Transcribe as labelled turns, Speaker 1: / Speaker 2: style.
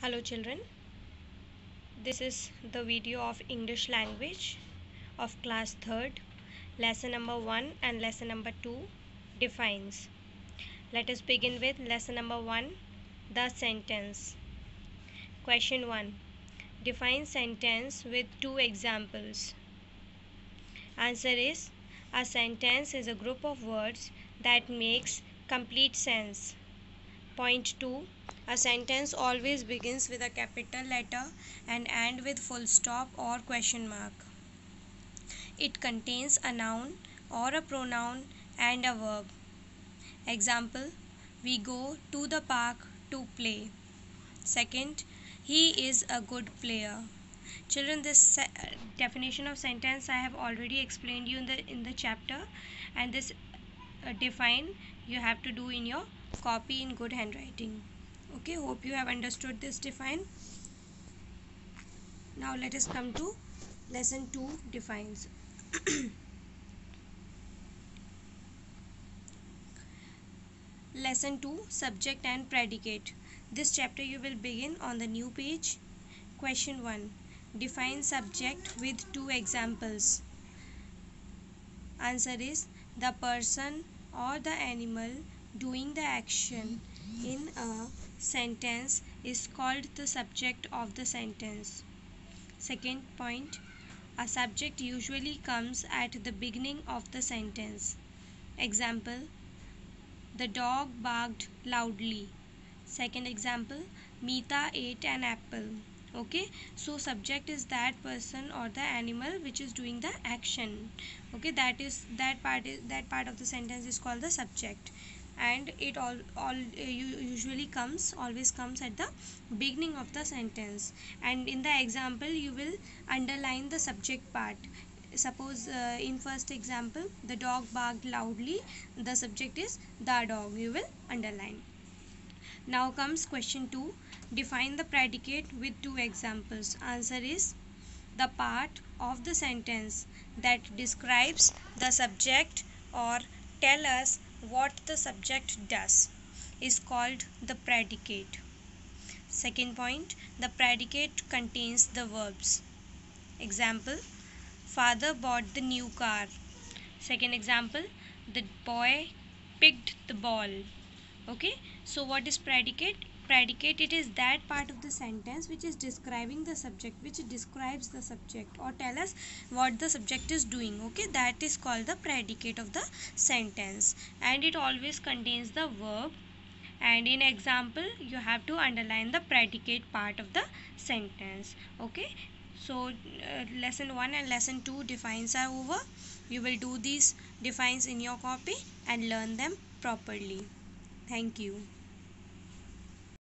Speaker 1: Hello children, this is the video of English language of class 3rd, lesson number 1 and lesson number 2 defines. Let us begin with lesson number 1, the sentence. Question 1. Define sentence with two examples. Answer is, a sentence is a group of words that makes complete sense. Point 2. A sentence always begins with a capital letter and ends with full stop or question mark. It contains a noun or a pronoun and a verb. Example, we go to the park to play. Second, he is a good player. Children, this definition of sentence I have already explained you in the chapter, and this define you have to do in your copy in good handwriting. Okay, hope you have understood this define. Now let us come to lesson 2 defines. Lesson 2, subject and predicate. This chapter you will begin on the new page. Question 1. Define subject with two examples. Answer is, the person or the animal doing the action in a sentence is called the subject of the sentence. Second point, a subject usually comes at the beginning of the sentence. Example, the dog barked loudly. Second example, Meeta ate an apple. Okay, so subject is that person or the animal which is doing the action. Okay, that part of the sentence is called the subject, and it usually always comes at the beginning of the sentence. And in the example you will underline the subject part. Suppose in first example, the dog barked loudly, the subject is the dog, you will underline. Now comes question 2. Define the predicate with two examples. Answer is, the part of the sentence that describes the subject or tell us what the subject does is called the predicate. Second point, the predicate contains the verbs. Example, father bought the new car. Second example, the boy picked the ball. Okay, so what is predicate? Predicate, it is that part of the sentence which is describing the subject, which describes the subject or tell us what the subject is doing. Okay, that is called the predicate of the sentence, and it always contains the verb. And in example you have to underline the predicate part of the sentence. Okay, so lesson 1 and lesson 2 defines are over. You will do these defines in your copy and learn them properly. Thank you.